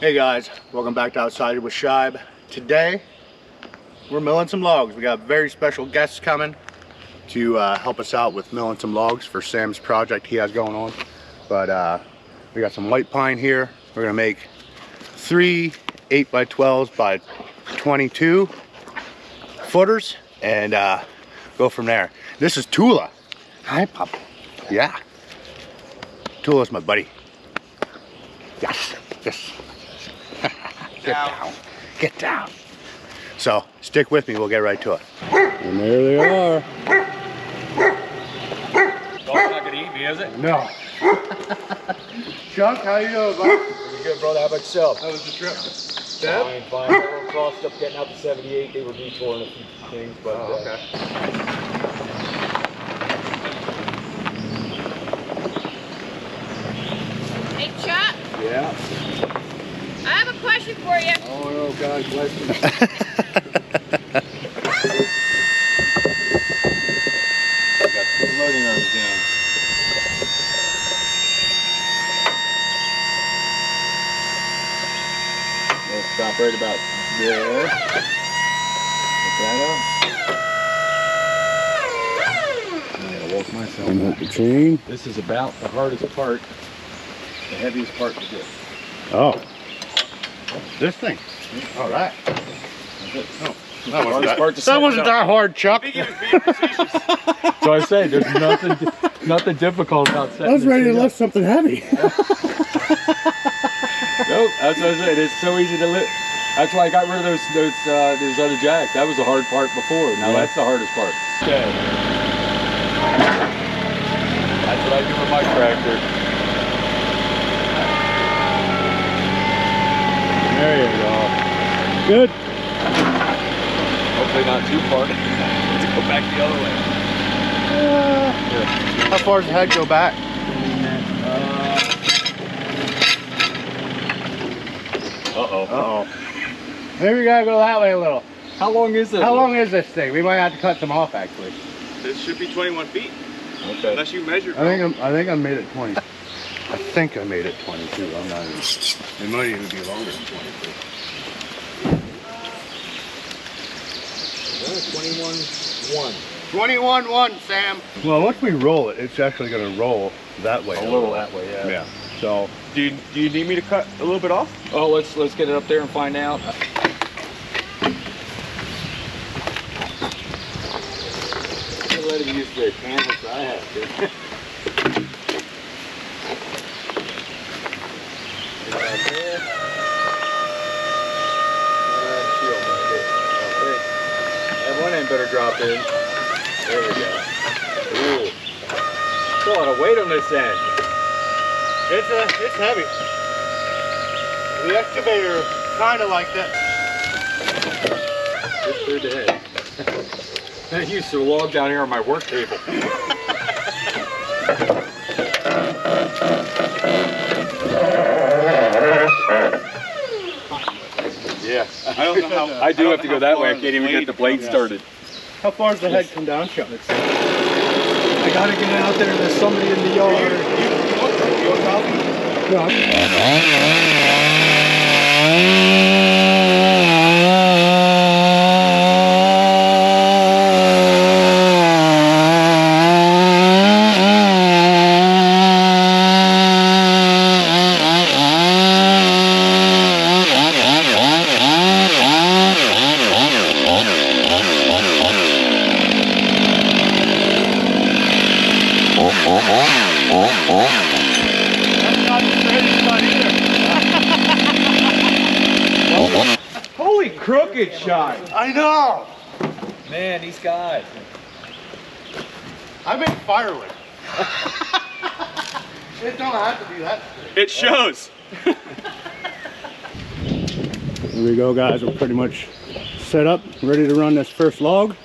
Hey guys, welcome back to Outside with Shibe. Today, we're milling some logs. We got very special guests coming to help us out with milling some logs for Sam's project he has going on. But we got some white pine here. We're gonna make 3 8x12s by 22 footers and go from there. This is Tula. Hi, Pop. Yeah. Tula's my buddy. Yes, yes. Get down. Get down. So, stick with me, we'll get right to it. And there they are. Dog's not gonna eat me, is it? No. Chuck, how you doing, bud? Pretty good, brother. How about yourself? How was the trip? Fine, fine. A little crossed up getting out to 78. They were detouring a few things, but okay. Hey Chuck, Yeah. I have a question for you. Oh no, God bless you. got the loading arms down. We'll stop right about there. Put that up. I'm gonna walk myself back. The chain. This is about the hardest part, the heaviest part to do. Oh. This thing. All right. Oh, that wasn't that hard, Chuck. So I say, there's nothing difficult about setting. I was ready to lift something heavy. Nope, that's what I said. It's so easy to lift. That's why I got rid of those other jacks. That was the hard part before. Now that's the hardest part. Okay. That's what I do with my tractor. There you go. Good. Hopefully not too far. Let's go back the other way. How far does the head go back? Uh-oh. Maybe we gotta go that way a little. How long is this? How long is this thing? We might have to cut some off actually. This should be 21 feet. Okay. Unless you measure. I think I made it 20. I think I made it 22. I'm not even. It might even be longer than 22. 21-1. 21-1, Sam. Well, once we roll it, it's actually going to roll that way. A little that way, yeah. Yeah. So. Do you need me to cut a little bit off? Oh, let's get it up there and find out. I'll let him use the canvas I have to. That one end better drop in. There we go. Ooh. There's a lot of weight on this end. It's heavy. The excavator kind of like that. Good for the head. I used to log down here on my work table. Yeah. I don't know how. I do have to go that way. I can't even get the blade started. How far does the head come down, Chuck? I gotta get out there. There's somebody in the yard. You want coffee? No. Holy crooked shot! I know. Man, these guys. I make firewood. It don't have to be that straight. It shows. Here we go, guys. We're pretty much set up, ready to run this first log.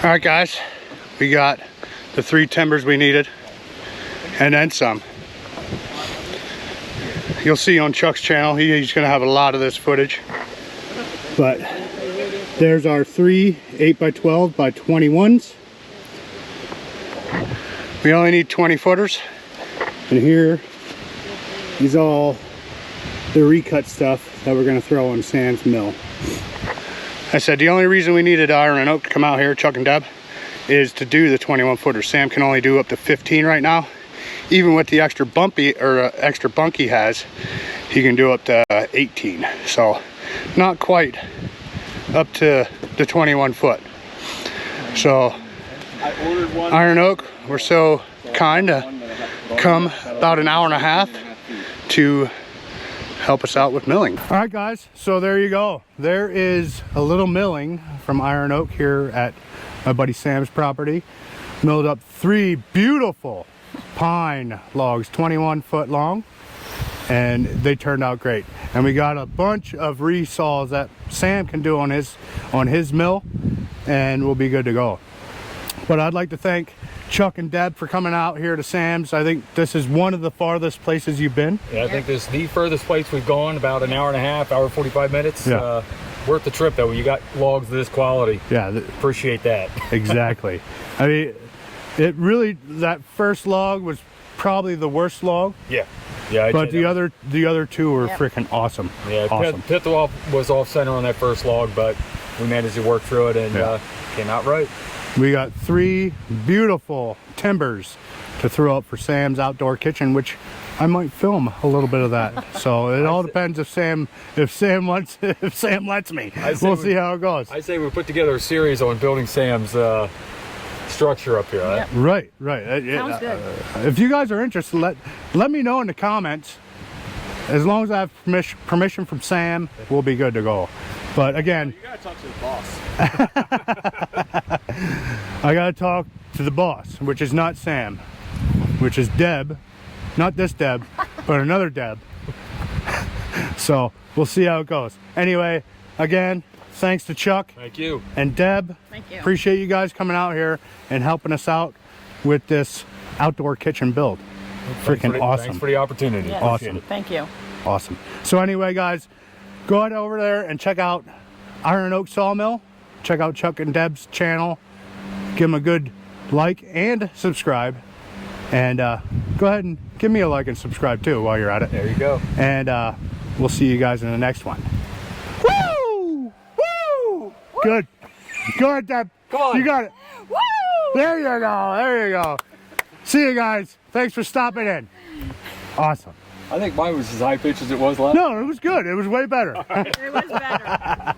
All right, guys, we got the 3 timbers we needed and then some. You'll see on Chuck's channel, he's gonna have a lot of this footage. But there's our 3 8x12 by 21s. We only need 20 footers. And here is all the recut stuff that we're gonna throw on Sam's mill. I said the only reason we needed Iron and Oak to come out here, Chuck and Deb, is to do the 21 footer. Sam can only do up to 15 right now. Even with the extra bumpy or extra bunk he has, he can do up to 18. So not quite up to the 21 foot. So Iron Oak, we're so kind to come about an hour and a half to help us out with milling. All right, guys, so there you go. There is a little milling from Iron Oak here at my buddy Sam's property. Milled up 3 beautiful pine logs, 21 foot long, and they turned out great. And we got a bunch of resaws that Sam can do on his mill, and we'll be good to go. But I'd like to thank Chuck and Deb for coming out here to Sam's. I think this is one of the farthest places you've been. Yeah, I think this is the furthest place we've gone, about an hour and a half, hour 45 minutes. Yeah. Worth the trip though. You got logs of this quality. Yeah, Appreciate that. exactly. I mean, it really, that first log was probably the worst log. Yeah. Yeah. But the other 2 were freaking awesome. Yeah. Awesome. Pit was off center on that first log, but we managed to work through it and came out right. We got 3 beautiful timbers to throw up for Sam's outdoor kitchen, which I might film a little bit of that. So it all depends if Sam lets me. We'll see how it goes. I say we put together a series on building Sam's structure up here. Right? Right. Sounds good. If you guys are interested, let me know in the comments. As long as I have permission from Sam, we'll be good to go. But again, You gotta talk to the boss. I gotta talk to the boss, which is not Sam, which is Deb. Not this Deb, but another Deb. So we'll see how it goes. Anyway, again, thanks to Chuck. Thank you. And Deb. Thank you. Appreciate you guys coming out here and helping us out with this outdoor kitchen build. Freaking awesome. Thanks for the opportunity. Yes. Awesome. Thank you. Awesome. So anyway, guys, go ahead over there and check out Iron Oak Sawmill. Check out Chuck and Deb's channel. Give them a good like and subscribe. And go ahead and give me a like and subscribe too while you're at it. There you go. And we'll see you guys in the next one. Woo! Woo! Good. Go ahead, Deb. Come on. You got it. Woo! There you go. There you go. See you guys. Thanks for stopping in. Awesome. I think mine was as high pitched as it was last. No, it was good. It was way better. It was better.